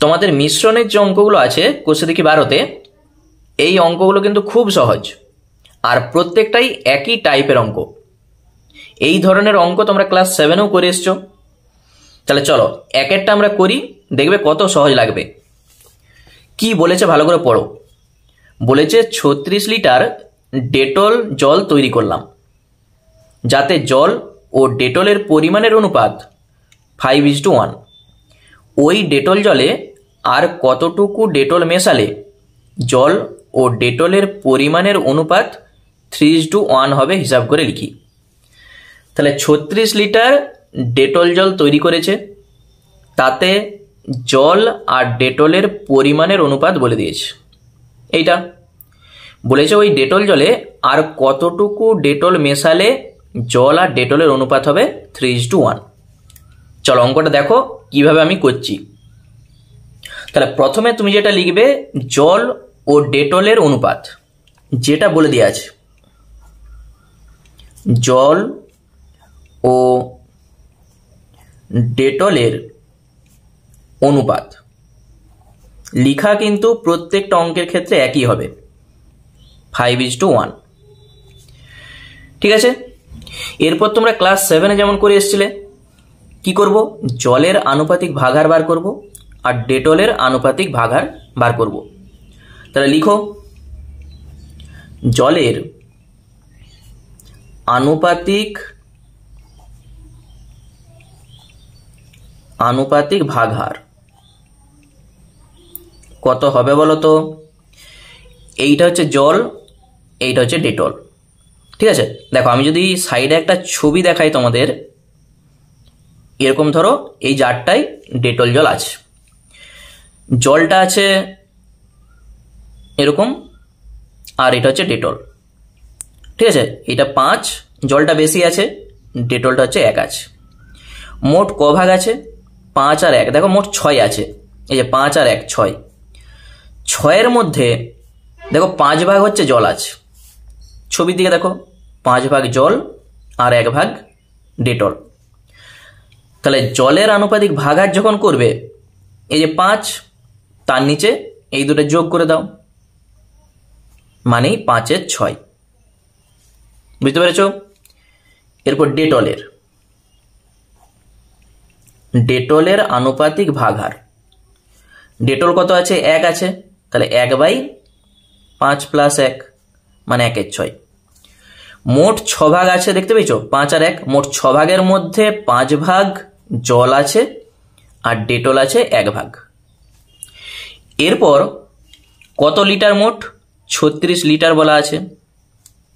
তোমাদের মিশ্রণের যে অঙ্কগুলো আছে কোষে দেখি 12তে, এই অঙ্কগুলো কিন্তু খুব সহজ আর প্রত্যেকটাই একই টাইপের অঙ্ক। এই ধরনের অঙ্ক তোমরা ক্লাস 7এও করে এসছো। তাহলে চলো এক একটা আমরা করি, দেখবে কত সহজ লাগবে। কি বলেছে ভালো করে পড়ো। বলেছে 36 লিটার ডেটল জল তৈরি করলাম, যাতে জল ও ডেটলের পরিমাণের অনুপাত 5:1। ওই ডেটল জলে আর কতটুকু ডেটল মেশালে জল ও ডেটলের পরিমাণের অনুপাত 3:1 হবে, হিসাব করে লিখি। তাহলে 36 লিটার ডেটল জল তৈরি করেছে, তাতে জল আর ডেটলের পরিমাণের অনুপাত বলে দিয়েছে। এইটা বলেছে ওই ডেটল জলে আর কতটুকু ডেটল মেশালে জল আর ডেটলের অনুপাত হবে 3:1। চলো অঙ্কটা দেখো কিভাবে আমি করছি। তাহলে প্রথমে তুমি যেটা লিখবে জল ও ডেটলের অনুপাত, যেটা বলে দেওয়া আছে জল ও ডেটলের অনুপাত লিখা কিন্তু প্রত্যেকটা অঙ্কের ক্ষেত্রে একই হবে, 5:1। ঠিক আছে। এরপর তোমরা ক্লাস 7-এ যেমন করে এসেছিলে, কি করব, জলের আনুপাতিক ভাগাহার বার করব আর ডেটলের আনুপাতিক ভাগাহার বার করব। তাহলে লিখো জলের আনুপাতিক ভাগাহার কত হবে বলো তো। এইটা হচ্ছে জল, এইটা হচ্ছে ডেটল। ঠিক আছে। দেখো আমি যদি সাইডে একটা ছবি দেখাই তোমাদের, এরকম ধরো এই জারটায় ডেটল জল আছে, জলটা আছে এরকম, আর এটা হচ্ছে ডেটল। ঠিক আছে। এটা 5, জলটা বেশি আছে, ডেটলটা হচ্ছে 1 আছে। মোট ক ভাগ আছে, 5 আর 1, দেখো মোট 6 আছে। এই যে 5 আর 1 6, 6-এর মধ্যে দেখো 5 ভাগ হচ্ছে জল আছে, ছবির দিকে দেখো 5 ভাগ জল আর 1 ভাগ ডেটল। তাহলে জলের আনুপাতিক ভাগাহার যখন করবে, এই যে 5 তার নিচে এই দুটো যোগ করে দাও, মানেই 5-এর 6। বুঝতে পেরেছ? এরপর ডেটলের আনুপাতিক ভাগাহার, ডেটল কত আছে, 1 আছে, তাহলে 1/5 + 1 মানে 1-এর 6। মোট 6 ভাগ আছে, দেখতে পেয়েছো 5 আর 1, মোট 6 ভাগের মধ্যে 5 ভাগ জল আছে আর ডেটল আছে 1 ভাগ। এরপর কত লিটার, মোট 36 লিটার বলা আছে,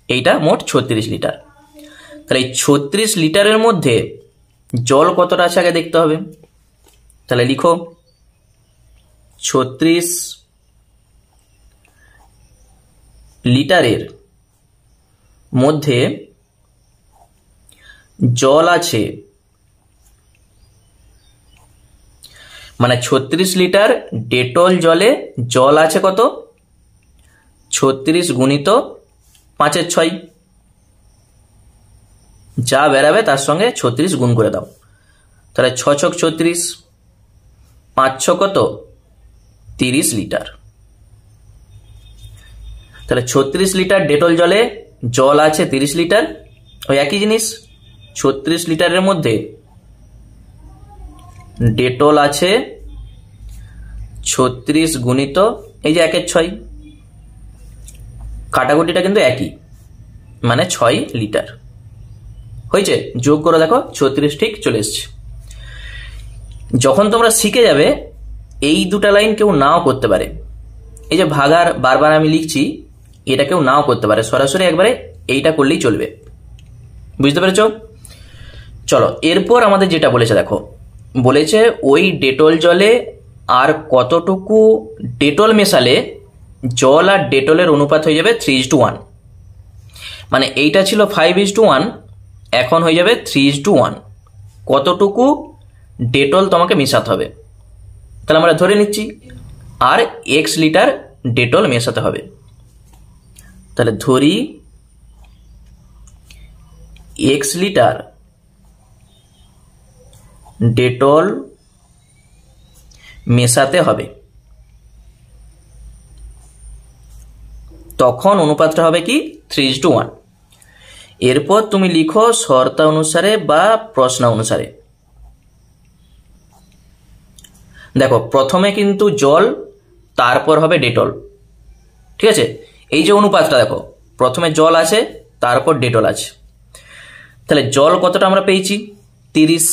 এইটা মোট 36 লিটার। তাহলে এই 36 লিটারের মধ্যে জল কতটা আছে আগে দেখতে হবে। তাহলে লিখো 36 লিটারের মধ্যে জল আছে, মানে 36 লিটার ডেটল জলে জল আছে কত, 36 গুণিত 5-এর 6, যা বেরাবে তার সঙ্গে 36 গুণ করে দাও। তাহলে 6 ছক 36, 5 ছক কত, 30 লিটার। তাহলে 36 লিটার ডেটল জলে জল আছে 30 লিটার, ওই একই জিনিস 36 লিটারের মধ্যে ডেটল আছে 36 গুণিত এই যে 1-এর 6, কাটাকুটিটা কিন্তু একই, মানে 6 লিটার হয়েছে। যোগ করে দেখো 36 ঠিক চলে এসছে। যখন তোমরা শিখে যাবে, এই দুটা লাইন কেউ নাও করতে পারে, এই যে ভাগার বারবার আমি লিখছি, এটা কেউ নাও করতে পারে, সরাসরি একবারে এইটা করলেই চলবে। বুঝতে পেরেছ? চলো এরপর আমাদের যেটা বলেছে দেখো, বলেছে ওই ডেটল জলে আর কতটুকু ডেটল মেশালে জল আর ডেটলের অনুপাত হয়ে যাবে 3:1। মানে এইটা ছিল 5:1, এখন হয়ে যাবে 3:1। কতটুকু ডেটল তোমাকে মেশাতে হবে, তাহলে আমরা ধরে নিচ্ছি আর x লিটার ডেটল মেশাতে হবে। তাহলে ধরি x লিটার ডেটল মেশাতে হবে, তখন অনুপাতটা হবে কি 3:1। এরপর তুমি লিখো শর্ত অনুসারে বা প্রশ্ন অনুসারে। দেখো প্রথমে কিন্তু জল, তারপর হবে ডেটল, ঠিক আছে। এই যে অনুপাতটা দেখো, প্রথমে জল আছে, তারপর ডেটল আছে। তাহলে জল কতটা আমরা পেয়েছি 30,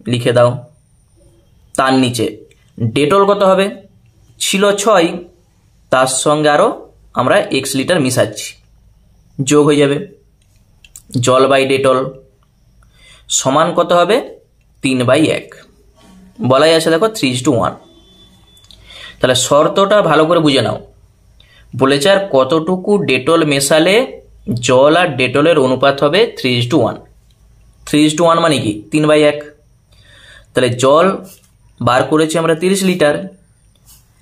লিখে দাও। তার নিচে ডেটল কত হবে, ছিল 6, তার সঙ্গে আরো আমরা x লিটার মিশাচ্ছি, যোগ হয়ে যাবে। জল বাই ডেটল সমান কত হবে 3/1, বলাই আছে দেখো 3:1। তাহলে শর্তটা ভালো করে বুঝে নাও। বলেছে আর কতটুকু ডেটল মেশালে জল আর ডেটলের অনুপাত হবে 3:1। 3:1 মানে কি 3/1। তাহলে জল বার করেছি আমরা 30 লিটার,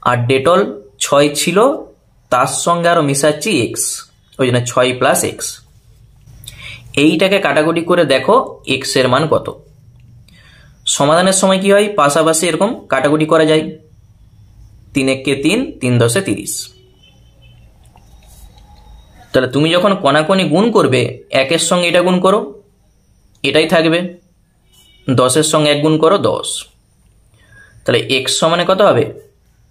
আর ডেটল 6 ছিল, তার সঙ্গে আরো মিশাচ্ছি x, ওই জন্য 6 + x। এইটাকে কাটাকুটি করে দেখো x এর মান কত। সমাধানের সময় কি হয়, পাশাপাশি এরকম কাটাকুটি করা যায়। 3 × 3, 3 × 10 = 30। তাহলে তুমি যখন কোনাকুনি গুণ করবে, 1 এর সঙ্গে এটা গুণ করো, এটাই থাকবে। 10 এর সঙ্গে 1 গুণ করো, 10। তাহলে x সমানে কত হবে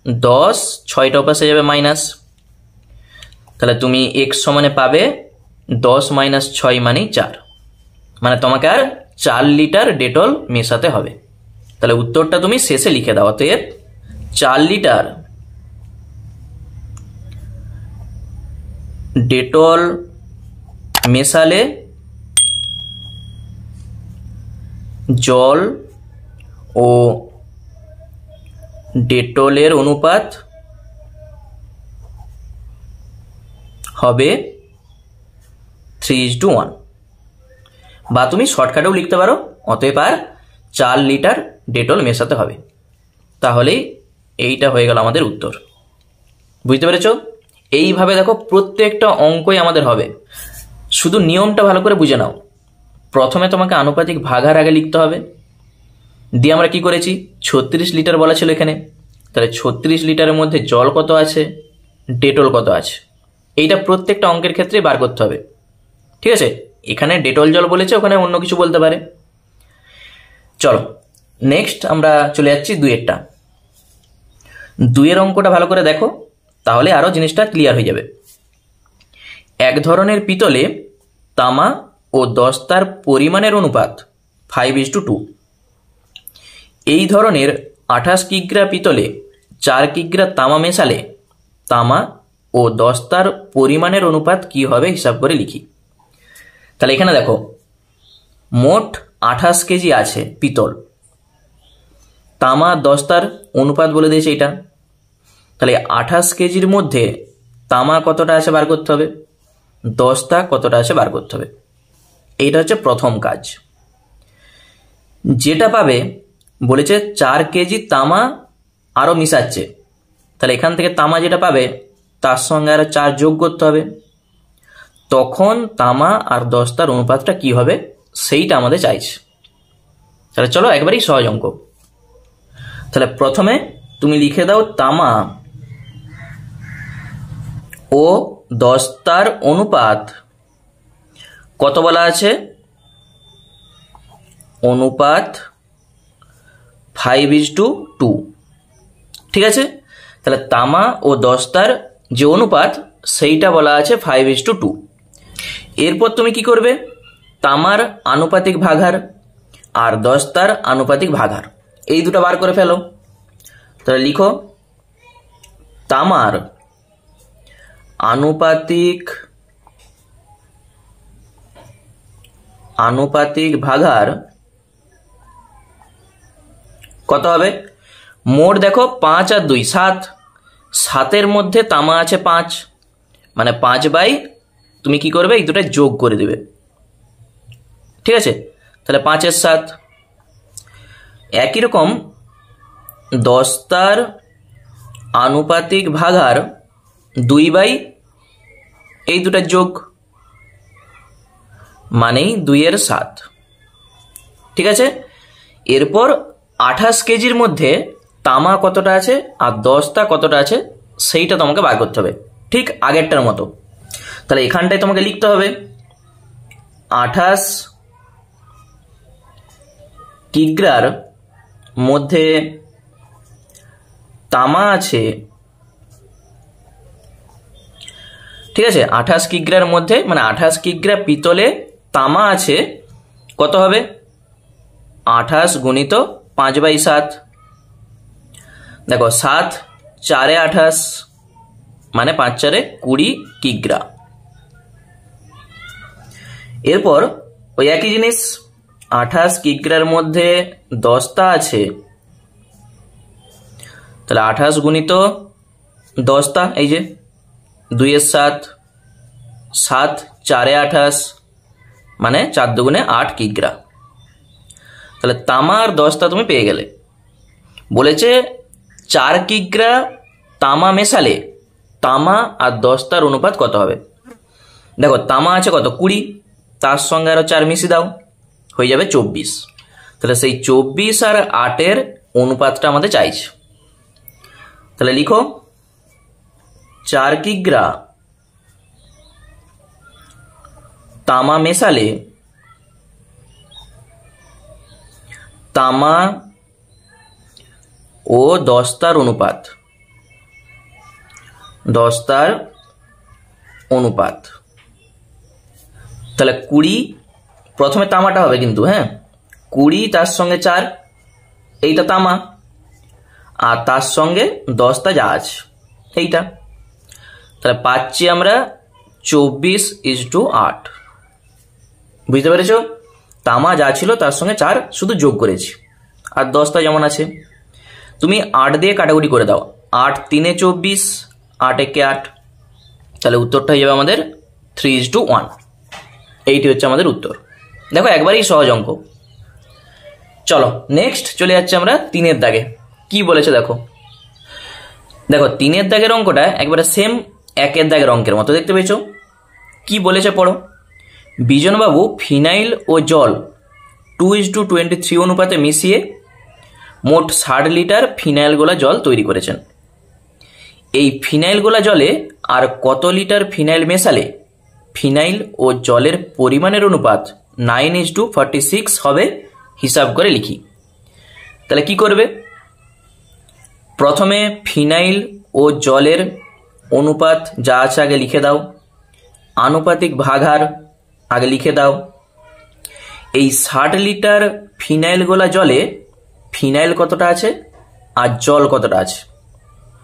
10, 6টা পাশে যাবে মাইনাস। তাহলে তুমি x সমানে পাবে 10 - 6 মানে 4, মানে তোমাকে আর 4 লিটার ডেটল মেশাতে হবে। তাহলে উত্তরটা তুমি শেষে লিখে দাও। অতএব 4 লিটার ডেটল মেশালে জল ও ডেটলের অনুপাত হবে 3:1, বা তুমি শর্টকাটেও লিখতে পারো। অতএব আর 4 লিটার ডেটল মেশাতে হবে। তাহলেই এইটা হয়ে গেল আমাদের উত্তর। বুঝতে পেরেছ? এইভাবে দেখো প্রত্যেকটা অঙ্কই আমাদের হবে। শুধু নিয়মটা ভালো করে বুঝে নাও। প্রথমে তোমাকে আনুপাতিক ভাগার আগে লিখতে হবে। দিয়ে আমরা কি করেছি, 36 লিটার বলা ছিল এখানে। তাহলে 36 লিটারের মধ্যে জল কত আছে, ডেটল কত আছে, এইটা প্রত্যেকটা অঙ্কের ক্ষেত্রে বার করতে হবে। ঠিক আছে, এখানে ডেটল জল বলেছে, ওখানে অন্য কিছু বলতে পারে। চলো নেক্সট আমরা চলে যাচ্ছি 2-এরটা। 2-এর অঙ্কটা ভালো করে দেখো, তাহলে আরো জিনিসটা ক্লিয়ার হয়ে যাবে। এক ধরনের পিতলে তামা ও দস্তার পরিমাণের অনুপাত 5:2। এই ধরনের 28 কিগ্রা পিতলে 4 কিগ্রা তামা মেশালে তামা ও দস্তার পরিমাণের অনুপাত কি হবে হিসাব করে লিখি। তাহলে এখানে দেখো মোট 28 কেজি আছে পিতল, তামা দস্তার অনুপাত বলে দিয়েছে এটা। তাহলে 28 কেজির মধ্যে তামা কতটা আছে বার করতে হবে, দস্তা কতটা আছে বার করতে হবে। এইটা হচ্ছে প্রথম কাজ। যেটা পাবে বলেছে 4 কেজি তামা আরো মিশাচ্ছে, তাহলে এখান থেকে তামা যেটা পাবে তার সঙ্গে আরো 4 যোগ করতে হবে, তখন তামা আর দস্তার অনুপাতটা কি হবে সেইটা আমাদের চাইছে। তাহলে চলো একবারই সহজ অঙ্ক। তাহলে প্রথমে তুমি লিখে দাও তামা ও দস্তার অনুপাত কত বলা আছে, অনুপাত 5:2। ঠিক আছে, তাহলে তামা ও দস্তার যে অনুপাত সেইটা বলা আছে 5:2। এরপর তুমি কি করবে, তামার আনুপাতিক ভাগার আর দস্তার আনুপাতিক ভাগার এই দুটো বার করে ফেলো। তাহলে লিখো তামার আনুপাতিক ভাগার কত হবে, মোট দেখো 5 আর 2 7, 7-এর মধ্যে তামা আছে 5, মানে 5 বাই তুমি কি করবে এই দুটো যোগ করে দেবে। ঠিক আছে, তাহলে 5-এর 7। একই রকম দস্তার আনুপাতিক ভাগার 2 বাই এই দুটো যোগ, মানেই 2-এর 7। ঠিক আছে, এরপর 28 কেজির মধ্যে তামা কতটা আছে আর দস্তা কতটা আছে সেইটা তোমাকে বার করতে হবে, ঠিক আগেরটার মতো। তাহলে এখানটায় তোমাকে লিখতে হবে 28 কিগ্রার মধ্যে তামা আছে, ঠিক আছে, 28 কিগ্রার মধ্যে মানে 28 কিগ্রা পিতলে তামা আছে, কত হবে 28 গুণিত 5/7। দেখো 7 4 28 মানে 5 4 20 কিগ্রা। এরপর ওই একই জিনিস 28 কিগ্রার মধ্যে দস্তা আছে, তাহলে 28 গুণিত দস্তা, এই যে 2 এর 7 7 4 28 মানে 4 দুগুণে 8 কিগ্রা। তাহলে তামা আর দস্তা তুমি পেয়ে গেলে। বলেছে 4 কিগ্রা তামা মেশালে তামা আর দস্তার অনুপাত কত হবে। দেখো তামা আছে কত 20, তার সঙ্গে আরো 4 মিশিয়ে দাও, হয়ে যাবে 24। তাহলে সেই 24 আর 8-এর অনুপাতটা আমাদের চাইছে। তাহলে লিখো 4 কিগ্রা তামা মেশালে তামা ও দস্তার অনুপাত, দস্তার অনুপাত। তাহলে 20, প্রথমে তামাটা হবে কিন্তু, হ্যাঁ 20 তার সঙ্গে 4, এইটা তামা, আর তার সঙ্গে দস্তা যা আছে এইটা। তাহলে পাচ্ছি আমরা 24:8। বুঝতে পেরেছ? তামা যা ছিল তার সঙ্গে 4 শুধু যোগ করেছি, আর দস্তা যেমন আছে। তুমি 8 দিয়ে কাটাকুটি করে দাও, 8 3 24, 8 1 8, তাহলে উত্তরটা হয়ে যাবে আমাদের 3:1। এইটি হচ্ছে আমাদের উত্তর। দেখো একবারেই সহজ অঙ্ক। চলো নেক্সট চলে যাচ্ছে আমরা 3-এর দাগে। কি বলেছে দেখো, দেখো 3-এর দাগের অঙ্কটা একবারে সেম 1-এর দাগের অঙ্কের মতো, দেখতে পেয়েছো? কি বলেছে পড়ো। বিজনবাবু ফিনাইল ও জল 2:23 অনুপাতে মিশিয়ে মোট 60 লিটার ফিনাইল গোলা জল তৈরি করেছেন। এই ফিনাইল গোলা জলে আর কত লিটার ফিনাইল মেশালে ফিনাইল ও জলের পরিমাণের অনুপাত 9:46 হবে, হিসাব করে লিখি। তাহলে কি করবে, প্রথমে ফিনাইল ও জলের অনুপাত যা আছে আগে লিখে দাও, আনুপাতিক ভাগহার আগে লিখে দাও। এই 60 লিটার ফিনাইল গোলা জলে ফিনাইল কতটা আছে আর জল কতটা আছে,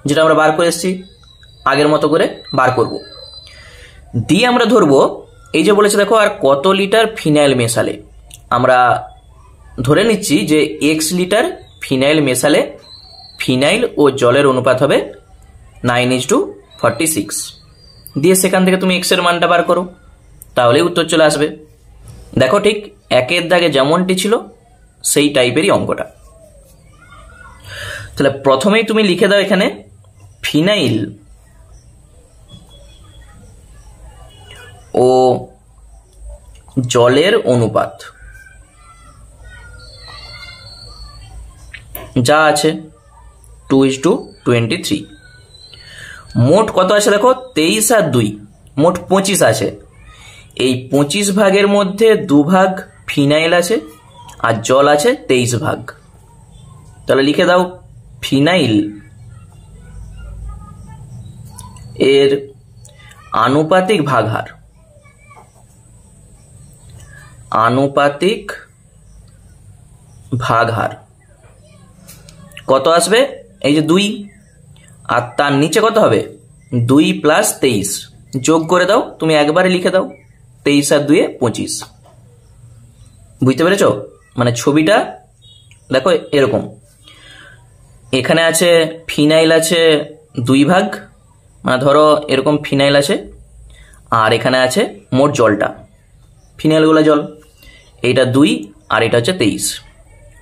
যেটা আমরা বার করে এসেছি আগের মতো করে বার করব। দিয়ে আমরা ধরবো, এই যে বলেছে দেখো আর কত লিটার ফিনাইল মেশালে, আমরা ধরে নিচ্ছি যে x লিটার ফিনাইল মেশালে ফিনাইল ও জলের অনুপাত হবে 9:46। দিয়ে সেখান থেকে তুমি x এর মানটা বার করো, তাহলে উত্তর চলে আসবে। দেখো ঠিক 1-এর দাগে যেমনটি ছিল সেই টাইপেরই অঙ্কটা। তাহলে প্রথমেই তুমি লিখে দাও এখানে ফিনাইল ও জলের অনুপাত যা আছে 2:23। মোট কত আছে দেখো 23 আর 2 মোট 25 আছে। এই 25 ভাগের মধ্যে 2 ভাগ ফিনাইল আছে আর জল আছে 23 ভাগ। তাহলে লিখে দাও ফিনাইল এর আনুপাতিক ভাগহার, আনুপাতিক ভাগহার কত আসবে, এই যে 2, আর তার নিচে কত হবে 2 + 23, যোগ করে দাও, তুমি একবারে লিখে দাও 23 আর 2 25। বুঝতে পেরেছ? মানে ছবিটা দেখো এরকম, এখানে আছে ফিনাইল আছে 2 ভাগ, মানে ধরো এরকম ফিনাইল আছে, আর এখানে আছে মোট জলটা, ফিনাইলগুলো জল, এইটা 2 আর এটা হচ্ছে 23,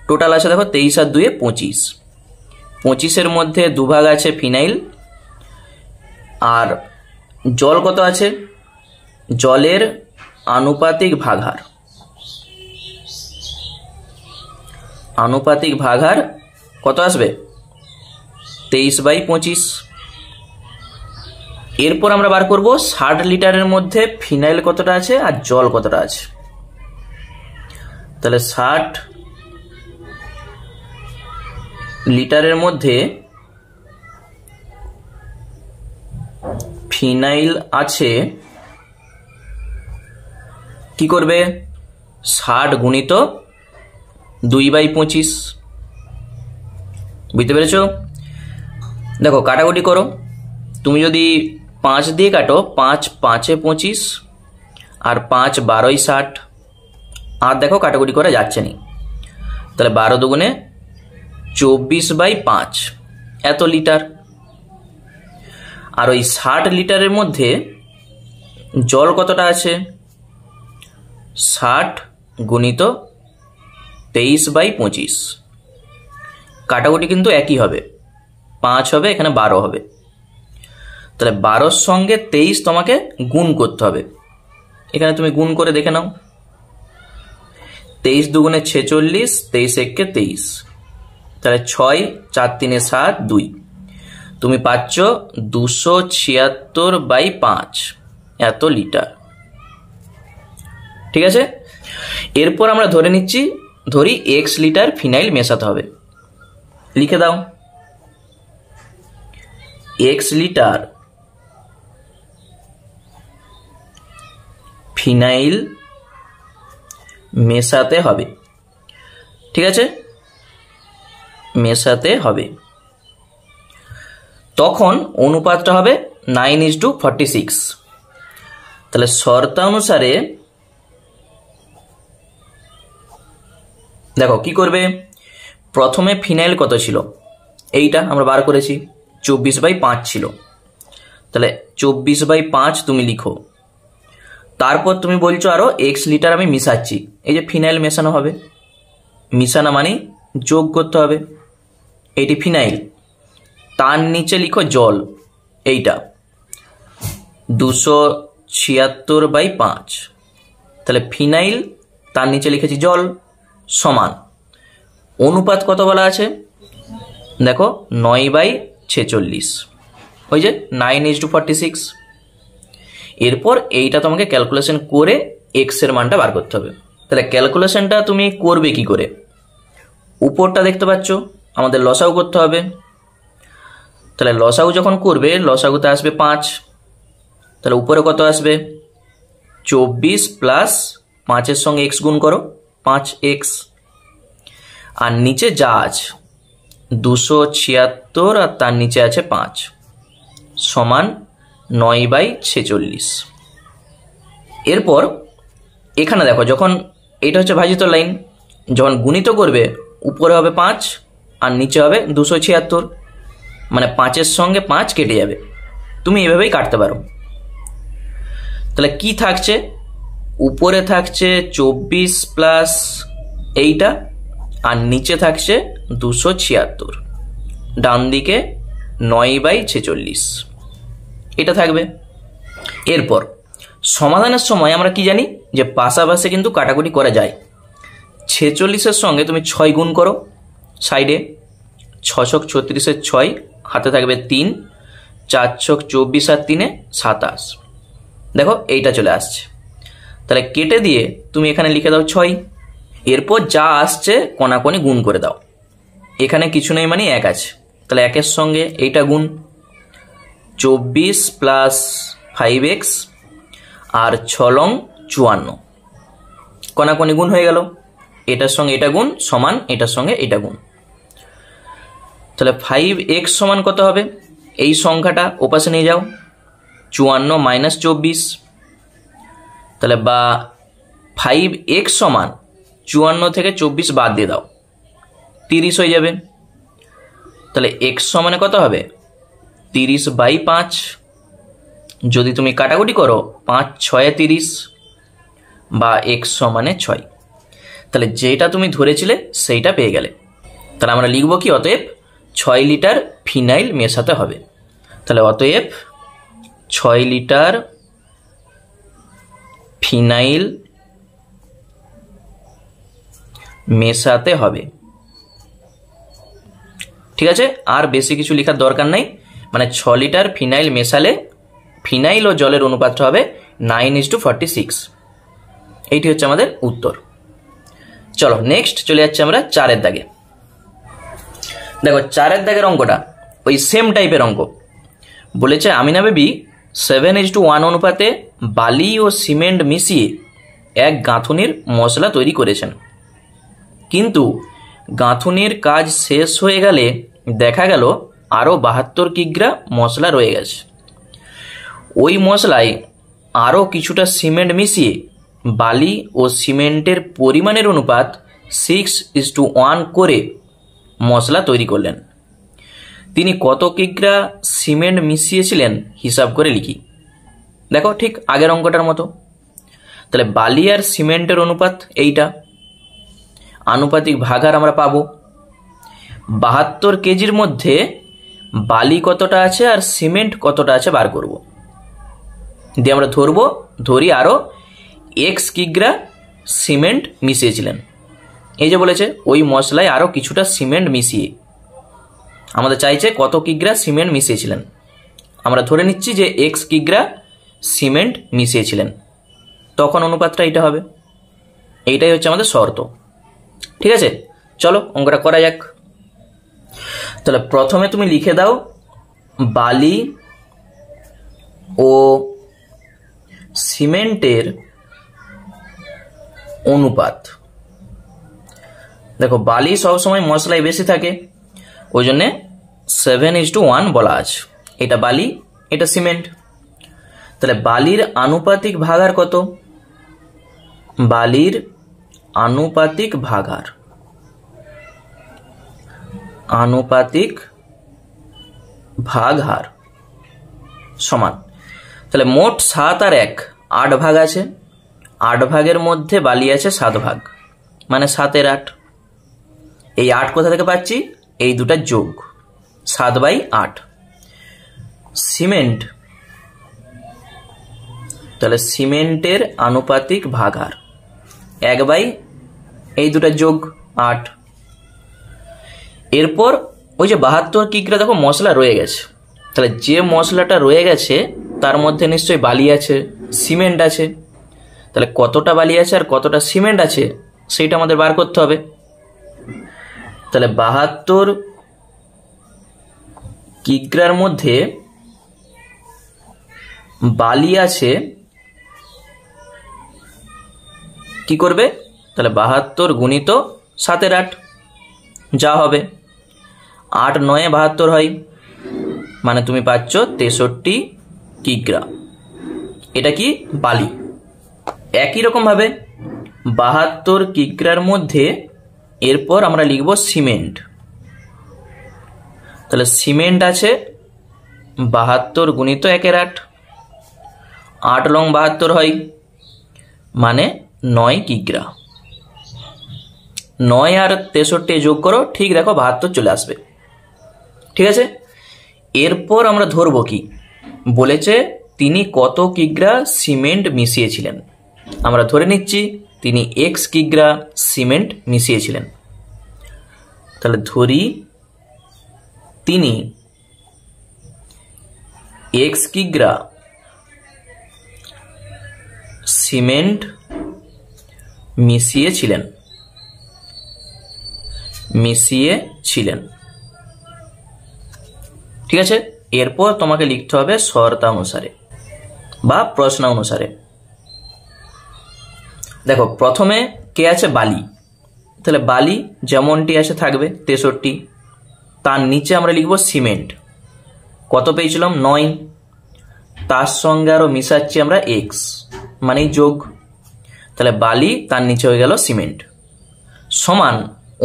টোটাল আছে দেখো 23 আর 2 25। 25-এর মধ্যে 2 ভাগ আছে ফিনাইল, আর জল কত আছে, জলের আনুপাতিক ভাগহার, আনুপাতিক ভাগহার কত আসবে 23/25। এরপর আমরা বার করব 60 লিটারের মধ্যে ফিনাইল কতটা আছে আর জল কতটা আছে। তাহলে 60 লিটারের মধ্যে ফিনাইল আছে, কি করবে, 60 গুণিত 2/25। বুঝতে পেরেছো? দেখো কাটাকুটি করো, তুমি যদি 5 দিয়ে কাটো, 5 5 25 আর 5 12 60, আর দেখো কাটাকুটি করা যাচ্ছে না, তাহলে 12 দুগুণে 24/5 এত লিটার। আর ওই 60 লিটারের মধ্যে জল কতটা আছে, 60 গুণিত 23/25। কাটাকুটি কিন্তু একই হবে, 5 হবে, এখানে 12 হবে, তাহলে 12-র সঙ্গে 23 তোমাকে গুণ করতে হবে। এখানে তুমি গুণ করে দেখে নাও, 23 দুগুণে 46, 23 একে 23, তাহলে 6 4 3 7 2, তুমি পাচ্ছ 276/5 এত লিটার। ঠিক আছে, এরপর আমরা ধরি x লিটার ফিনাইল মেশাতে হবে। লিখে দাও, x লিটার ফিনাইল মেশাতে হবে। ঠিক আছে, মেশাতে হবে, তখন অনুপাতটা হবে 9:46। তাহলে শর্তানুসারে দেখো কি করবে, প্রথমে ফিনাইল কত ছিল, এইটা আমরা বার করেছি, 24/5 ছিল, তাহলে 24/5 তুমি লিখো। তারপর তুমি বলছো আরো x লিটার আমি মিশাচ্ছি, এই যে ফিনাইল মেশানো হবে, মিশানো মানে যোগ করতে হবে, এইটি ফিনাইল, তার নিচে লিখো জল, এইটা 276/5, তাহলে ফিনাইল তার নিচে লিখেছি জল, সমান অনুপাত কত বলা আছে, দেখো 9/46, ওই যে 9:46। এরপর এইটা তোমাকে ক্যালকুলেশন করে এক্স এর মানটা বার করতে হবে। তাহলে ক্যালকুলেশনটা তুমি করবে কি করে, উপরটা দেখতে পাচ্ছ, আমাদের লসাগু করতে হবে। তাহলে লসাগু যখন করবে, লসাগুতে আসবে 5, তাহলে উপরে কত আসবে, 24 প্লাস 5-এর সঙ্গে এক্স গুণ করো, 5x, আর নিচে যা আছে 276 আর তার নিচে আছে 5 সমান 9/46। এরপর এখানে দেখো, যখন এটা হচ্ছে ভাজিত লাইন, যখন গুণিত করবে উপরে হবে 5 আর নিচে হবে 276, মানে 5-এর সঙ্গে 5 কেটে যাবে, তুমি এভাবেই কাটতে পারো। তাহলে কি থাকছে, উপরে থাকছে 24 প্লাস এইটা, আর নিচে থাকছে 276, ডান দিকে 9/46 এটা থাকবে। এরপর সমাধানের সময় আমরা কি জানি, যে পাশাপাশি কিন্তু কাটাকুটি করা যায়। 46-এর সঙ্গে তুমি 6 গুণ করো সাইডে, 6 × 36 6, হাতে থাকবে 3, 4 × 24 আর 3 27, দেখো এইটা চলে আসছে। তাহলে কেটে দিয়ে তুমি এখানে লিখে দাও 6, এরপর যা আসছে কোনাকুনি গুণ করে দাও, এখানে কিছু নেই মানে 1 আছে, তাহলে 1-এর সঙ্গে এইটা গুণ, 24 প্লাস 5x আর 6 54, কোনাকুনি গুণ হয়ে গেল, এটার সঙ্গে এটা গুণ সমান এটার সঙ্গে এটা গুণ। তাহলে 5x সমান কত হবে, এই সংখ্যাটা ওপাশে নিয়ে যাও, 54 মাইনাস 24, তাহলে বা 5x সমান 54 থেকে 24 বাদ দিয়ে দাও, 30 হয়ে যাবে। তাহলে x সমানে কত হবে, 30/5। যদি তুমি কাটাকুটি করো 5 6 30 বা x সমানে 6, তাহলে যেটা তুমি ধরেছিলে সেইটা পেয়ে গেলে। তাহলে আমরা লিখব কি, অতএব 6 লিটার ফিনাইল মেশাতে হবে। তাহলে অতএব 6 লিটার ফিনাইল মেশাতে হবে। ঠিক আছে, আর বেশি কিছু লেখার দরকার নেই। মানে 6 লিটার ফিনাইল মেশালে ফিনাইল ও জলের অনুপাতটা হবে 9:46। এইটি হচ্ছে আমাদের উত্তর। চলো নেক্সট চলে যাচ্ছে আমরা 4-এর দাগে। দেখো 4-এর দাগের অঙ্কটা ওই সেম টাইপের অঙ্ক। বলেছে আমিনা বেবি 7:1 অনুপাতে বালি ও সিমেন্ট মিশিয়ে এক গাঁথুনির মশলা তৈরি করেছেন, কিন্তু গাঁথুনির কাজ শেষ হয়ে গেলে দেখা গেল আরও 72 কিগ্রা মশলা রয়ে গেছে। ওই মশলায় আরও কিছুটা সিমেন্ট মিশিয়ে বালি ও সিমেন্টের পরিমাণের অনুপাত 6:1 করে মশলা তৈরি করলেন। তিনি কত কিগ্রা সিমেন্ট মিশিয়েছিলেন হিসাব করে লিখি। দেখো ঠিক আগের অঙ্কটার মতো। তাহলে বালি আর সিমেন্টের অনুপাত এইটা, আনুপাতিক ভাগার আমরা পাবো। 72 কেজির মধ্যে বালি কতটা আছে আর সিমেন্ট কতটা আছে বার করব। দিয়ে আমরা ধরি আরও x কিগ্রা সিমেন্ট মিশিয়েছিলেন। এই যে বলেছে ওই মশলায় আরও কিছুটা সিমেন্ট মিশিয়ে, আমাদের চাইছে কত কিগ্রা সিমেন্ট মিশিয়েছিলেন। আমরা ধরে নিচ্ছি যে x কিগ্রা সিমেন্ট মিশিয়েছিলেন, তখন অনুপাতটা এটা হবে। এইটাই হচ্ছে আমাদের শর্ত। ঠিক আছে, চলো অঙ্কটা করা যাক। তাহলে প্রথমে তুমি লিখে দাও বালি ও সিমেন্টের অনুপাত। দেখো বালি সবসময় মশলায় বেশি থাকে, ওই জন্যে 7:1 বলা আছে। এটা বালি, এটা সিমেন্ট। তাহলে বালির আনুপাতিক ভাগার কত? বালির আনুপাতিক ভাগার সমান। তাহলে মোট 7 আর 1 8 ভাগ আছে। 8 ভাগের মধ্যে বালি আছে 7 ভাগ, মানে 7-এর 8। এই 8 কোথা থেকে পাচ্ছি? এই দুটা যোগ, 7/8। সিমেন্ট, তাহলে সিমেন্টের আনুপাতিক ভাগার 1/ এই দুটা যোগ 8। এরপর ওই যে 72 কিগ্রা দেখো মশলা রয়ে গেছে। তাহলে যে মশলাটা রয়ে গেছে তার মধ্যে নিশ্চয়ই বালি আছে, সিমেন্ট আছে। তাহলে কতটা বালি আছে আর কতটা সিমেন্ট আছে সেইটা আমাদের বার করতে হবে। তাহলে 72 কিগ্রার মধ্যে বালি আছে, কি করবে? তাহলে 72 গুণিত 7-এর 8 যা হবে 8 9 72 হয়, মানে তুমি পাচ্ছ 63 কিগ্রা। এটা কি? বালি। একই রকম ভাবে 72 কিগ্রার মধ্যে এরপর আমরা লিখব সিমেন্ট। তাহলে সিমেন্ট আছে 72 গুণিত 1-এর 8, 8 লং 72 হয়, মানে 9 কিগ্রা। 9 আর 63 যোগ করো, ঠিক দেখো 72 চলে আসবে। ঠিক আছে, এরপর আমরা ধরবো কি বলেছে, তিনি কত কিগ্রা সিমেন্ট মিশিয়েছিলেন। আমরা ধরে নিচ্ছি তিনি x কিগ্রা সিমেন্ট মিশিয়েছিলেন। তাহলে ধরি তিনি x কিগ্রা সিমেন্ট মিশিয়েছিলেন। ঠিক আছে, এরপর তোমাকে লিখতে হবে শর্তানুসারে বা প্রশ্নানুসারে। দেখো প্রথমে কে আছে? বালি। তাহলে বালি যেমনটি আছে থাকবে 63, তার নিচে আমরা লিখব সিমেন্ট। কত পেয়েছিলাম? 9। তার সঙ্গে আরো মিশাচ্ছি আমরা x, মানে যোগ। তাহলে বালি তার নিচে হয়ে গেল সিমেন্ট, সমান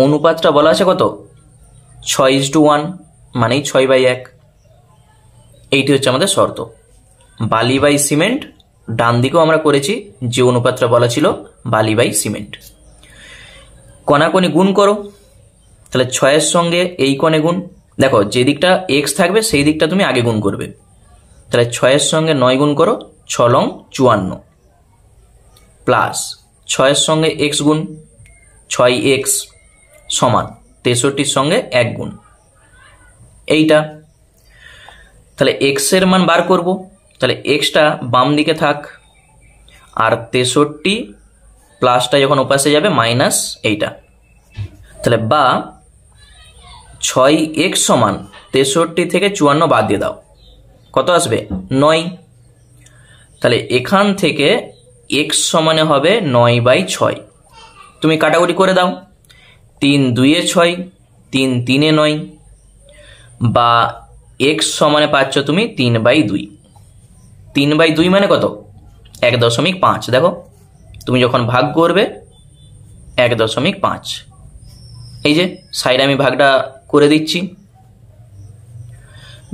অনুপাতটা বলা আছে কত? 6:1, মানেই 6/1। এইটি হচ্ছে আমাদের শর্ত। বালি বাই সিমেন্ট, ডান দিকেও আমরা করেছি যে অনুপাতটা বলা ছিল বালি বাই সিমেন্ট। কণাকণি গুণ করো। তাহলে 6-এর সঙ্গে এই কোণে গুণ। দেখো যে দিকটা x থাকবে সেই দিকটা তুমি আগে গুণ করবে। তাহলে 6-এর সঙ্গে 9 গুণ করো, 6 লং 54, প্লাস 6-এর সঙ্গে x গুণ, 6x সমান 63-র সঙ্গে 1 গুণ, এইটা। তাহলে এক্স এর মান বার করব, তাহলে এক্সটা বাম দিকে থাক, আর 63 প্লাসটা যখন ওপাশে যাবে মাইনাস এইটা। তাহলে বা 6x সমান 63 থেকে 54 বাদ দিয়ে দাও, কত আসবে? 9। তাহলে এখান থেকে x সমানে হবে 9/6। তুমি কাটাকুটি করে দাও, 3 2 6, 3 3 9, বা x সমানে পাচ্ছ তুমি 3/2। 3/2 মানে কত? 1.5। দেখো তুমি যখন ভাগ করবে 1.5, এই যে সাইডে আমি ভাগটা করে দিচ্ছি।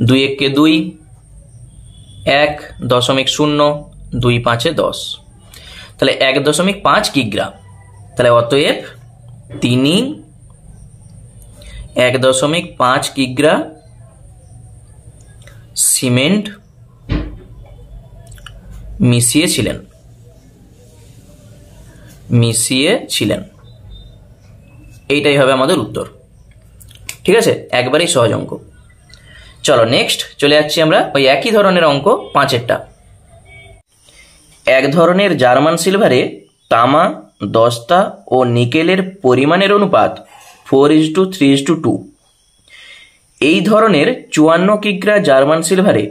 2 1 2, 1.0, 2 5 10, তাহলে 1.5 কিগ্রা। তাহলে অতএব তিনি 1.5 কিগ্রা সিমেন্ট মিশিয়েছিলেন। এইটাই হবে আমাদের উত্তর। ঠিক আছে, একবারেই সহজ অঙ্ক। চলো নেক্সট চলে যাচ্ছি আমরা ওই একই ধরনের অঙ্ক 5এরটা। এক ধরনের জার্মান সিলভারে তামা, দস্তা ও নিকেলের পরিমাণের অনুপাত 4:3:2। এই ধরনের 54 কিগ্রা জার্মান সিলভারে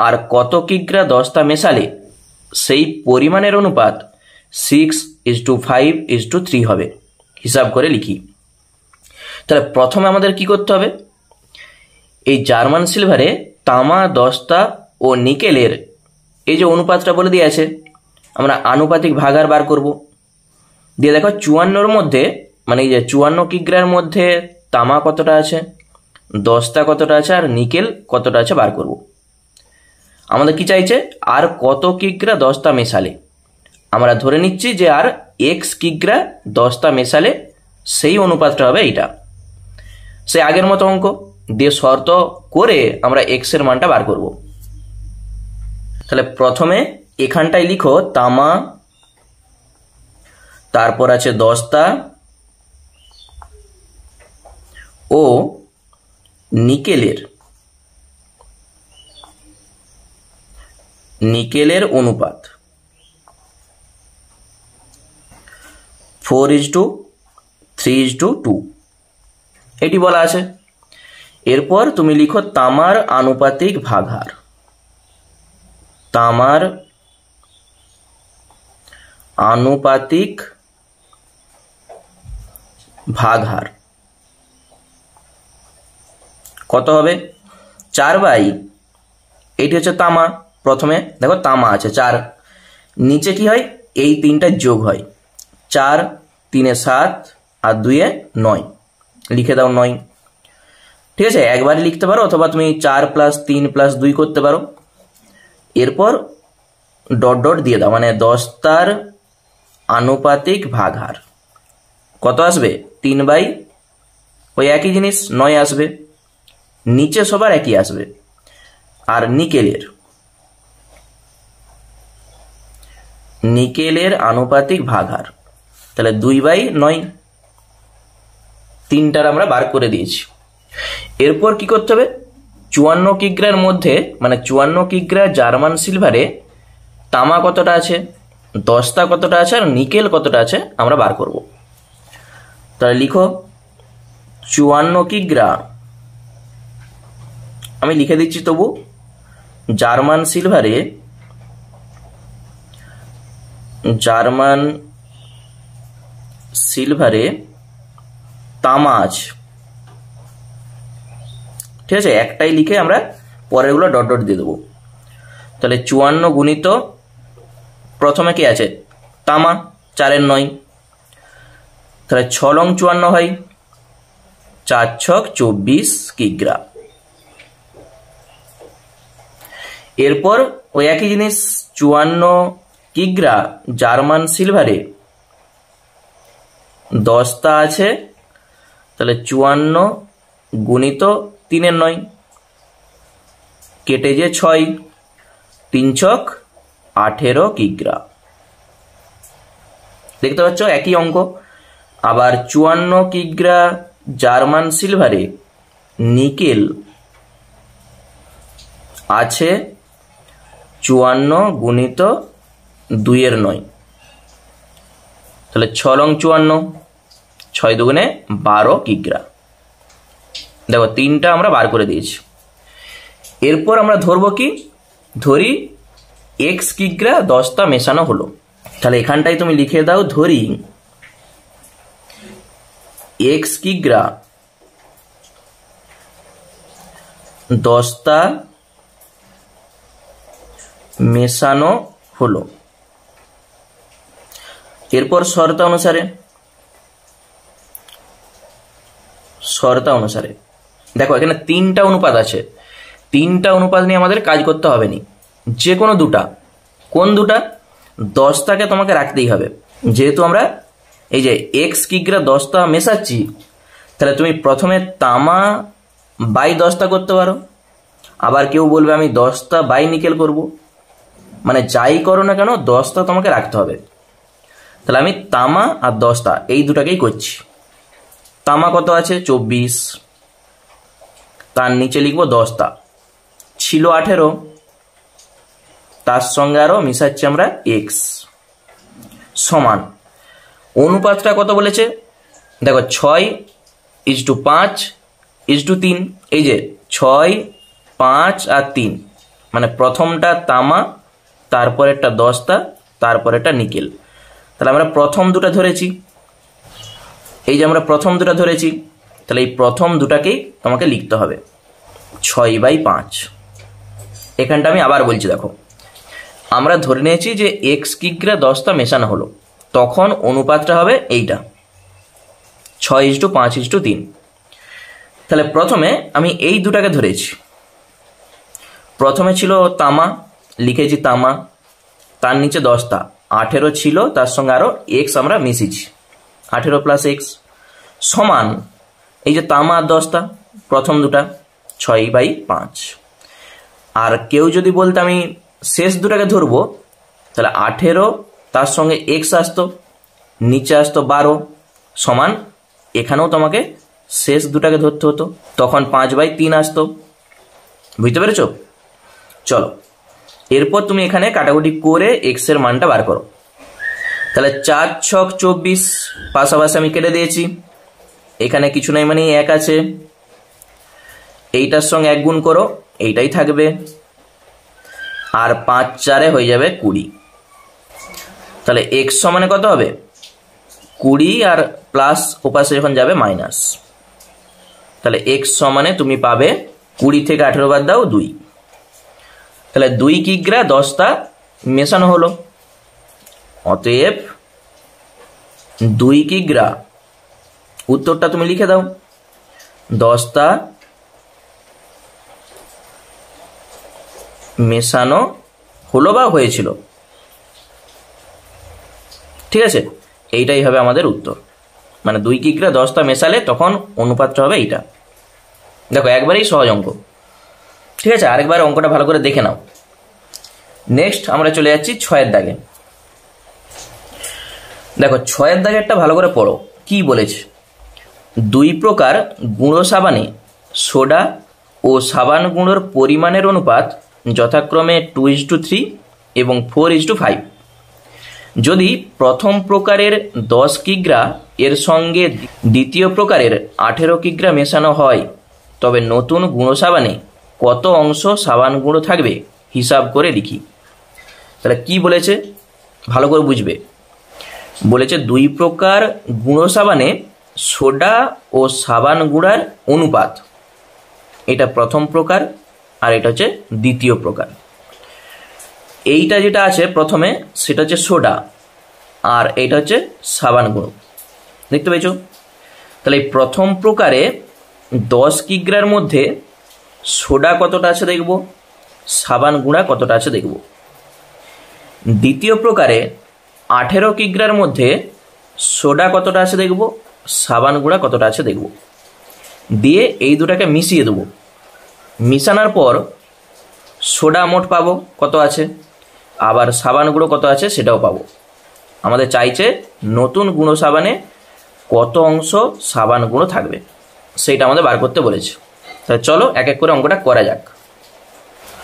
আর কত কিগ্রা দস্তা মেশালে সেই পরিমাণের অনুপাত 6:5:3 হবে? হিসাব করে লিখি। তাহলে প্রথমে আমাদের কি করতে হবে? এই জার্মান সিলভারে তামা, দস্তা ও নিকেলের এই যে অনুপাতটা বলে দিয়ে আছে, আমরা আনুপাতিক ভাগার বার করব। দিয়ে দেখো 54-র মধ্যে, মানে এই যে 54 কিগ্রার মধ্যে তামা কতটা আছে, দস্তা কতটা আছে, আর নিকেল কতটা আছে বার করব। আমাদের কি চাইছে? আর কত কিগ্রা দস্তা মেশালে। আমরা ধরে নিচ্ছি যে আর x কিগ্রা দস্তা মেশালে সেই অনুপাতটা হবে এইটা। সে আগের মতো অঙ্ক দিয়ে শর্ত করে আমরা x এর মানটা বার করব। তাহলে প্রথমে এখানটায় লিখো তামা, তারপর আছে দস্তা ও নিকেলের অনুপাত 4:3:2 এটি বলা আছে। এরপর তুমি লিখো তামার আনুপাতিক ভাগহার। তামার আনুপাতিক ভাগহার কত হবে? 4/, এটি হচ্ছে তামা। প্রথমে দেখো তামা আছে 4, নিচে কি হয়? এই 3টা যোগ হয়, 4 3 7 আর 2 9, লিখে দাও 9। ঠিক আছে, একবারই লিখতে পারো অথবা তুমি 4 + 3 + 2 করতে পারো। এরপর ডট ডট দিয়ে দাও, মানে দস্তার আনুপাতিক ভাগহার কত আসবে? 3/, ওই একই জিনিস 9 আসবে, নিচে সবার একই আসবে। আর নিকেলের আনুপাতিক ভাগহার তাহলে 2/9, 3টার আমরা বার করে দিয়েছি। এরপর কি করতে হবে? 54 কিগ্রার মধ্যে, মানে 54 কিগ্রা জার্মান সিলভারে তামা কতটা আছে, দস্তা কতটা আছে, আর নিকেল কতটা আছে আমরা বার করব। তাহলে লিখো 54 কিগ্রা, আমি লিখে দিচ্ছি তবু, জার্মান সিলভারে তামা আছে। ঠিক আছে, একটাই লিখে আমরা পরেরগুলো ডট ডট দিয়ে দেবো। তাহলে 54 গুণিত প্রথমে কি আছে? তামা, 4 9, তাহলে 6 লং 54 হয়, 4 6 24 কিগ্রা। এরপর ওই একই জিনিস 54 কিগ্রা জার্মান সিলভারে দস্তা আছে, তাহলে 54 গুণিত 3 9, কেটে যে 6, 3 6 18 কিগ্রা। দেখতে পাচ্ছ একই অঙ্ক। আবার 54 কিগ্রা জার্মান সিলভারে নিকেল আছে 54 গুণিত 2/9, তাহলে 6 লং 54, 6 দুগুণে 12 কিগ্রা। দেখো 3টা আমরা বার করে দিয়েছি। এরপর আমরা ধরবো কি, ধরি x কিগ্রা 10টা মেশানো হলো। তাহলে এখানটাই তুমি লিখে দাও, ধরি x কিগ্রা 10টা মেশানো হলো। এরপর শর্ত অনুসারে দেখো এখানে 3টা অনুপাত আছে, 3টা অনুপাত নিয়ে আমাদের কাজ করতে হবে না, যে কোনো দুটা। কোন দুটা? 10টাকে তোমাকে রাখতেই হবে। যেহেতু আমরা এই যে x কিগ্রা 10টা মেশাচ্ছি, তাহলে তুমি প্রথমে তামা বাই 10টা করতে পারো, আবার কেউ বলবে আমি 10টা বাই নিকেল করব। মানে যাই করো না কেন 10টা তোমাকে রাখতে হবে। তাহলে আমি তামা আর 10টা এই দুটাকেই করছি। তামা কত আছে? 24, তার নিচে লিখবো 10টা, ছিল 18, তার সঙ্গে আরো মিশাচ্ছি আমরা x, সমান অনুপাতটা কত বলেছে দেখো, 6:5:3। এই যে 6, 5 আর 3, মানে প্রথমটা তামা, তারপরেরটা 10টা, তারপরেরটা নিকেল। তাহলে আমরা প্রথম দুটা ধরেছি, এই যে আমরা প্রথম দুটা ধরেছি, তাহলে এই প্রথম দুটাকেই তোমাকে লিখতে হবে 6/5। এখানটা আমি আবার বলছি, দেখো আমরা ধরে নিয়েছি যে x কিগ্রা 10টা মেশানো হলো, তখন অনুপাতটা হবে এইটা 6:5:3। তাহলে প্রথমে আমি এই দুটাকে ধরেছি। প্রথমে ছিল তামা, লিখেছি তামা, তার নিচে 10টা, 18 ছিল, তার সঙ্গে আরো x আমরা মিশিয়েছি, 18 + x, সমান এই যে তামা আর 10টা প্রথম দুটা 6/5। আর কেউ যদি বলতে আমি শেষ দুটাকে ধরবো, তাহলে 18 তার সঙ্গে x আসতো, নিচে আসতো 12, সমান এখানেও তোমাকে শেষ দুটাকে ধরতে হতো, তখন 5/3 আসতো। বুঝতে পেরেছো? চলো এরপর তুমি এখানে কাটাকুটি করে x এর মানটা বার করো। তাহলে 4 ছক 24, পাশাপাশি আমি কেটে দিয়েছি, এখানে কিছু নাই মানে 1 আছে, এইটার সঙ্গে 1 গুণ করো, এইটাই থাকবে, আর 5 4 হয়ে যাবে 20। তাহলে x সমানে কত হবে? 20, আর প্লাস ওপাশে যখন যাবে মাইনাস। তাহলে x সমানে তুমি পাবে 20 থেকে 18 বাদ দাও 2। তাহলে 2 কিগ্রা 10টা মেশানো হলো, অতএব 2 কিগ্রা, উত্তরটা তুমি লিখে দাও, 10টা মেশানো হলো বা হয়েছিল। ঠিক আছে, এইটাই হবে আমাদের উত্তর। মানে 2 কিগ্রা 10টা মেশালে তখন অনুপাতটা হবে এইটা। দেখো একবারেই সহজ অঙ্ক। ঠিক আছে, আরেকবার অঙ্কটা ভালো করে দেখে নাও। নেক্সট আমরা চলে যাচ্ছি 6 দাগে। দেখো 6 দাগেরটা ভালো করে পড়ো, কি বলেছে? 2 প্রকার গুঁড়ো সাবানে সোডা ও সাবান গুঁড়োর পরিমাণের অনুপাত যথাক্রমে 2:3 এবং 4:5। যদি প্রথম প্রকারের 10 কিগ্রা এর সঙ্গে দ্বিতীয় প্রকারের 18 কিগ্রা মেশানো হয়, তবে নতুন গুঁড়ো সাবানে কত অংশ সাবান গুঁড়ো থাকবে হিসাব করে লিখি। তাহলে কি বলেছে ভালো করে বুঝবে। বলেছে 2 প্রকার গুঁড়ো সাবানে সোডা ও সাবান গুঁড়ার অনুপাত, এটা প্রথম প্রকার আর এটা হচ্ছে দ্বিতীয় প্রকার। এইটা যেটা আছে প্রথমে সেটা হচ্ছে সোডা, আর এইটা হচ্ছে সাবান গুঁড়ো। দেখতে পেয়েছো? তাহলে এই প্রথম প্রকারে 10 কিগ্রার মধ্যে সোডা কতটা আছে দেখব, সাবান গুঁড়া কতটা আছে দেখব। দ্বিতীয় প্রকারে 18 কিগ্রার মধ্যে সোডা কতটা আছে দেখব, সাবান গুঁড়া কতটা আছে দেখব। দিয়ে এই দুটাকে মিশিয়ে দেবো। মিশানোর পর সোডা মোট পাবো কত আছে, আবার সাবান গুঁড়ো কত আছে সেটাও পাবো। আমাদের চাইছে নতুন গুঁড়ো সাবানে কত অংশ সাবান গুঁড়ো থাকবে, সেইটা আমাদের বার করতে বলেছে। তাহলে চলো এক এক করে অঙ্কটা করা যাক।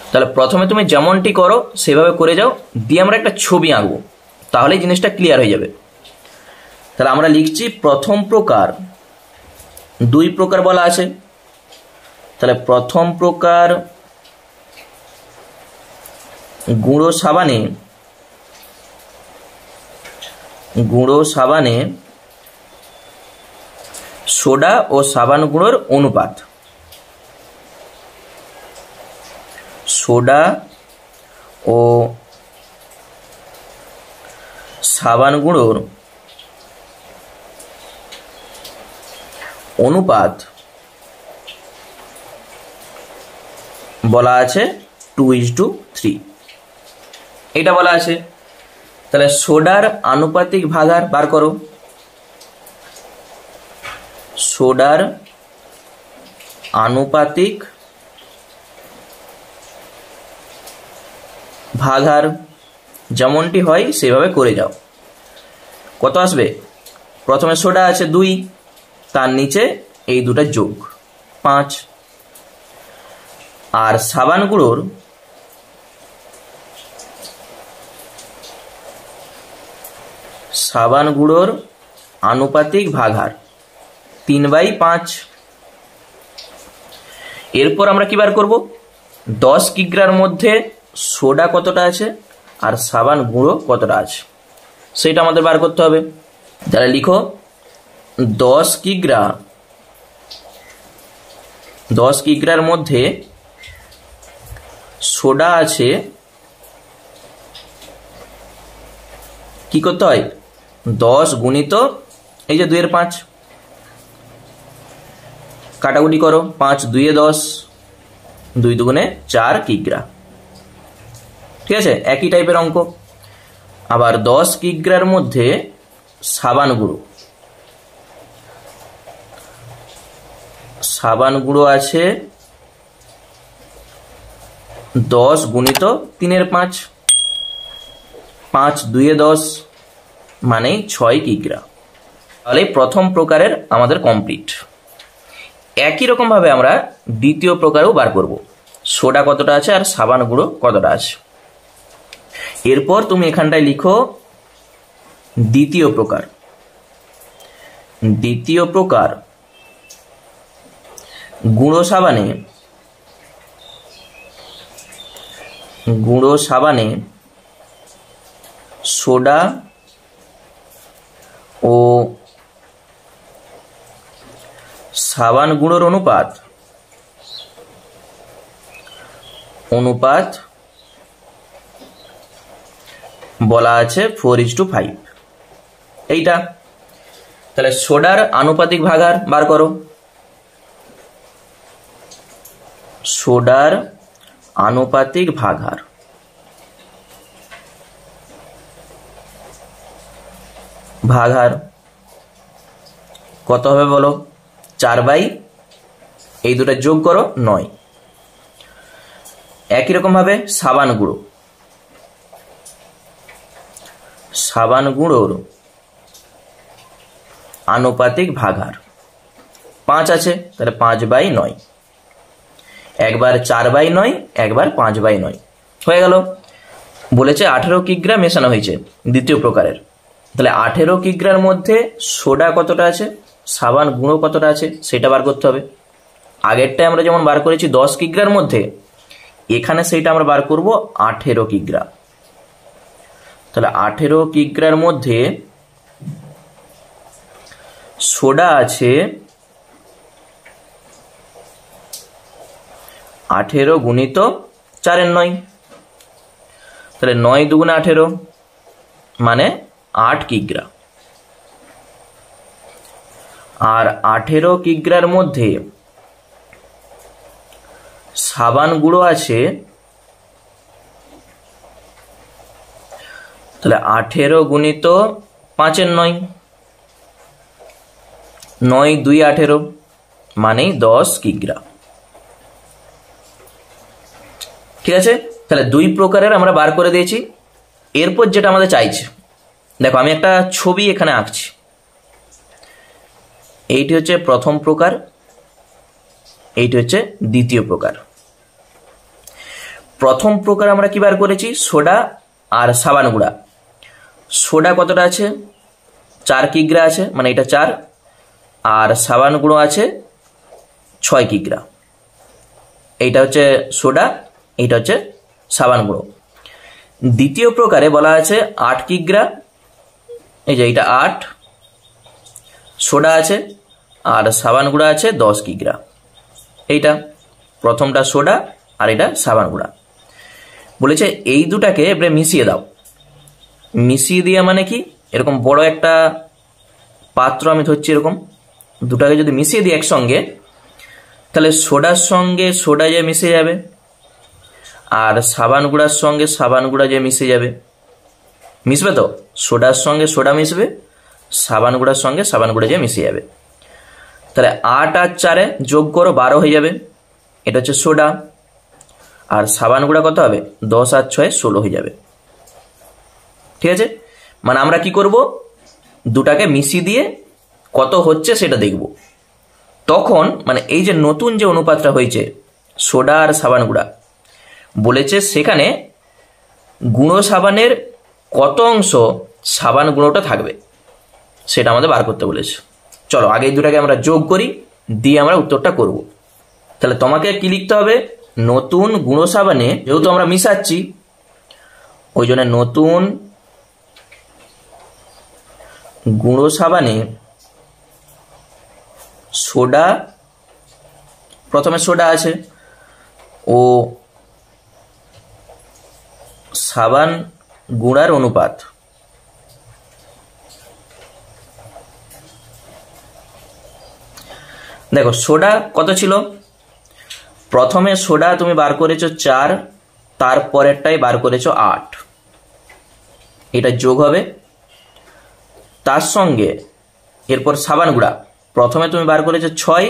তাহলে প্রথমে তুমি যেমনটি করো সেভাবে করে যাও, দিয়ে আমরা একটা ছবি আঁকবো, তাহলে জিনিসটা ক্লিয়ার হয়ে যাবে। তাহলে আমরা লিখছি প্রথম প্রকার, দুই প্রকার বলা আছে। তাহলে প্রথম প্রকার গুঁড়ো সাবানে সোডা ও সাবান গুঁড়োর অনুপাত। সোডা ও সাবান গুঁড়োর অনুপাত বলা আছে 2:3, এটা বলা আছে। তাহলে সোডার আনুপাতিক ভাগার বার করো। সোডার আনুপাতিক ভাগার যেমনটি হয় সেভাবে করে যাও। কত আসবে? প্রথমে সোডা আছে 2, তার নিচে এই দুটা যোগ 5, আর সাবান গুঁড়োর আনুপাতিক ভাগার 3/5। এরপর আমরা কি বার করব? 10 কিগ্রার মধ্যে সোডা কতটা আছে আর সাবান গুঁড়ো কতটা আছে সেটা আমাদের বার করতে হবে। তাহলে লিখো 10 কিগ্রার মধ্যে সোডা আছে, কি করতে হয়? 10 গুণিত এই যে 2/5, কাটাকুটি করো, 5 2 10, 2 2 4 কিগ্রা। ঠিক আছে, একই টাইপের অঙ্ক। আবার 10 কিগ্রার মধ্যে সাবান গুঁড়ো আছে 10 গুণিত 3/5, 5 2 10 মানে 6 কিগ্রা। তাহলে প্রথম প্রকারের আমাদের কমপ্লিট। একই রকম ভাবে আমরা দ্বিতীয় প্রকারও বার করব, সোডা কতটা আছে আর সাবান গুঁড়ো কতটা আছে। এরপর তুমি এখানটায় লিখো দ্বিতীয় প্রকার গুঁড়ো সাবানে সোডা ও সাবান গুঁড়োর অনুপাত বলা আছে 4:5, এইটা। তাহলে সোডার আনুপাতিক ভাগার বার করো। সোডার আনুপাতিক ভাগার কত হবে বলো? 4 এই দুটা যোগ করো 9। একই রকম ভাবে সাবান গুঁড়োর আনুপাতিক ভাগার 5 আছে, তাহলে 5/9, একবার 4/9, একবার 5/9 হয়ে গেল। বলেছে 18 কিগ্রা মেশানো হয়েছে দ্বিতীয় প্রকারের। তাহলে 18 কিগ্রার মধ্যে সোডা কতটা আছে, সাবান গুঁড়ো কতটা আছে সেটা বার করতে হবে। আগেরটায় আমরা যেমন বার করেছি 10 কিগ্রার মধ্যে, এখানে সেইটা আমরা বার করব 18 কিগ্রা। তাহলে 18 কিগ্রার মধ্যে সোডা আছে 18 গুণিত 4/9, তাহলে 9 2 18 মানে 8 কিগ্রা। আর 18 কিগ্রার মধ্যে সাবান গুঁড়ো আছে, তাহলে 18 গুণিত 5/9, 9 2 18 মানে 10 কিগ্রা। ঠিক আছে, তাহলে দুই প্রকারের আমরা বার করে দিয়েছি। এরপর যেটা আমাদের চাইছে, দেখো আমি একটা ছবি এখানে আঁকছি। এইটি হচ্ছে প্রথম প্রকার, এইটি হচ্ছে দ্বিতীয় প্রকার। প্রথম প্রকার আমরা কি বার করেছি, সোডা আর সাবান গুঁড়া। সোডা কতটা আছে, 4 কিগ্রা আছে, মানে এটা 4, আর সাবান গুঁড়ো আছে 6 কিগ্রা। এইটা হচ্ছে সোডা, এইটা হচ্ছে সাবান গুঁড়ো। দ্বিতীয় প্রকারে বলা আছে 8 কিগ্রা, এই যে এটা 8, সোডা আছে আর সাবান গুঁড়া আছে 10 কিগ্রা। এইটা প্রথমটা সোডা আর এটা সাবান গুঁড়া। বলেছে এই দুটাকে এবারে মিশিয়ে দাও। মিশিয়ে দিয়া মানে কি, এরকম বড় একটা পাত্র আমি ধরছি, এরকম দুটাকে যদি মিশিয়ে দিই একসঙ্গে, তাহলে সোডার সঙ্গে সোডা যে মিশে যাবে, আর সাবান গুঁড়ার সঙ্গে সাবান গুঁড়া যে মিশে যাবে। মিশবে তো, সোডার সঙ্গে সোডা মিশবে, সাবান গুঁড়ার সঙ্গে সাবান গুঁড়া যে মিশে যাবে। তাহলে 8 আর 4 যোগ করো, 12 হয়ে যাবে, এটা হচ্ছে সোডা। আর সাবান গুঁড়া কত হবে, 10 আর 6 16 হয়ে যাবে। ঠিক আছে, মানে আমরা কি করব, দুটাকে মিশিয়ে দিয়ে কত হচ্ছে সেটা দেখব। তখন মানে এই যে নতুন যে অনুপাতটা হয়েছে সোডা আর সাবান গুঁড়া, বলেছে সেখানে গুঁড়ো সাবানের কত অংশ সাবান গুঁড়োটা থাকবে সেটা আমাদের বার করতে বলেছে। চলো আগে এই দুটাকে আমরা যোগ করি, দিয়ে আমরা উত্তরটা করব। তাহলে তোমাকে কি লিখতে হবে, নতুন গুঁড়ো সাবানে, যেহেতু আমরা মিশাচ্ছি ওই জন্য নতুন গুঁড়ো সাবানে সোডা, প্রথমে সোডা আছে, ও সাবান গুঁড়ার অনুপাত। দেখো সোডা কত ছিল, প্রথমে সোডা তুমি বার করেছো 4, তারপরেরটাই বার করেছো 8, এটা যোগ হবে। তার সঙ্গে এরপর সাবান গুঁড়া, প্রথমে তুমি বার করেছো 6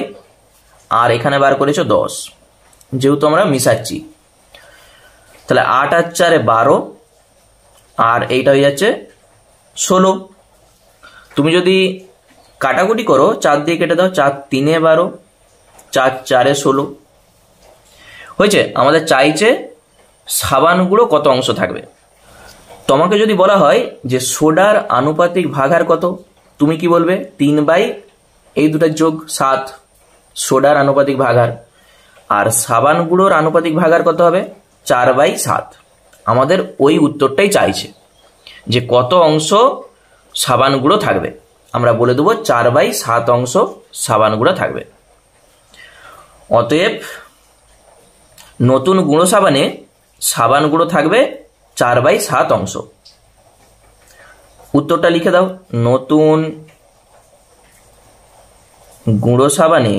আর এখানে বার করেছো 10, যেহেতু আমরা মিশাচ্ছি। তাহলে 8 আর 4 12, আর এইটা হয়ে যাচ্ছে 16। তুমি যদি কাটাকুটি করো, 4 দিয়ে কেটে দাও, 4 3 12, 4 4 16 হয়েছে। আমাদের চাইছে সাবান গুঁড়ো কত অংশ থাকবে। তোমাকে যদি বলা হয় যে সোডার আনুপাতিক ভাগার কত, তুমি কি বলবে, 3 এই দুটার যোগ 7 সোডার আনুপাতিক ভাগার, আর সাবান গুঁড়োর আনুপাতিক ভাগার কত হবে, 4/7। আমাদের ওই উত্তরটাই চাইছে যে কত অংশ সাবান গুঁড়ো থাকবে, আমরা বলে দেবো 4/7 অংশ সাবান গুঁড়ো থাকবে। অতএব নতুন গুঁড়ো সাবানে সাবান গুঁড়ো থাকবে 4/7 অংশ। উত্তরটা লিখে দাও, নতুন গুঁড়ো সাবানে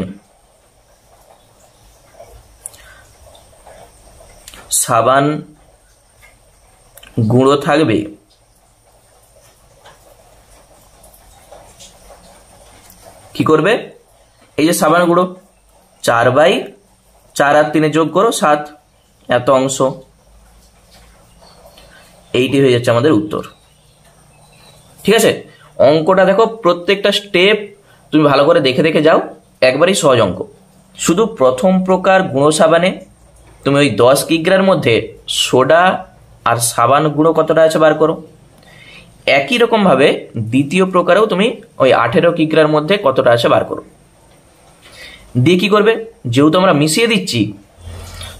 সাবান গুঁড়ো থাকবে কি করবে, এই যে সাবান গুঁড়ো 4/4 আর 3 যোগ করো 7, এত অংশ। এইটি হয়ে যাচ্ছে আমাদের উত্তর। ঠিক আছে, অঙ্কটা দেখো প্রত্যেকটা স্টেপ তুমি ভালো করে দেখে দেখে যাও, একবারই সহজ অঙ্ক। শুধু প্রথম প্রকার গুঁড়ো সাবানে তুমি ওই 10 কিগ্রার মধ্যে সোডা আর সাবান গুঁড়ো কতটা আছে বার করো। একই রকম ভাবে দ্বিতীয় প্রকারেও তুমি ওই 18 কিগ্রার মধ্যে কতটা আছে বার করো। দিয়ে কি করবে, যেহেতু আমরা মিশিয়ে দিচ্ছি,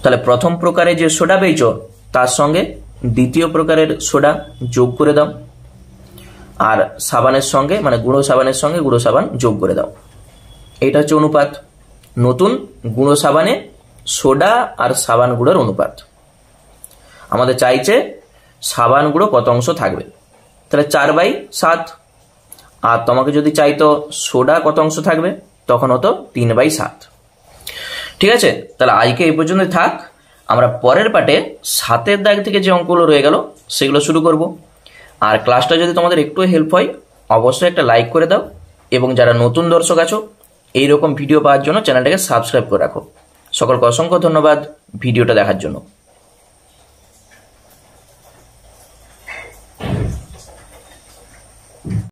তাহলে প্রথম প্রকারে যে সোডা পেয়েছ তার সঙ্গে দ্বিতীয় প্রকারের সোডা যোগ করে দাও, আর সাবানের সঙ্গে মানে গুঁড়ো সাবানের সঙ্গে গুঁড়ো সাবান যোগ করে দাও। এটা হচ্ছে অনুপাত, নতুন গুঁড়ো সাবানে সোডা আর সাবান গুঁড়োর অনুপাত। আমাদের চাইছে সাবান গুঁড়ো কত অংশ থাকবে, তাহলে 4/7। আর তোমাকে যদি চাইতো সোডা কত অংশ থাকবে, তখন হতো 3/7। ঠিক আছে, তাহলে আজকে এই পর্যন্ত থাক। আমরা পরের পার্টে 7এর দাগ থেকে যে অঙ্কগুলো রয়ে গেল সেগুলো শুরু করব। আর ক্লাসটা যদি তোমাদের একটু হেল্প হয় অবশ্যই একটা লাইক করে দাও, এবং যারা নতুন দর্শক আছো এইরকম ভিডিও পাওয়ার জন্য চ্যানেলটাকে সাবস্ক্রাইব করে রাখো। সকলকে অসংখ্য ধন্যবাদ ভিডিওটা দেখার জন্য।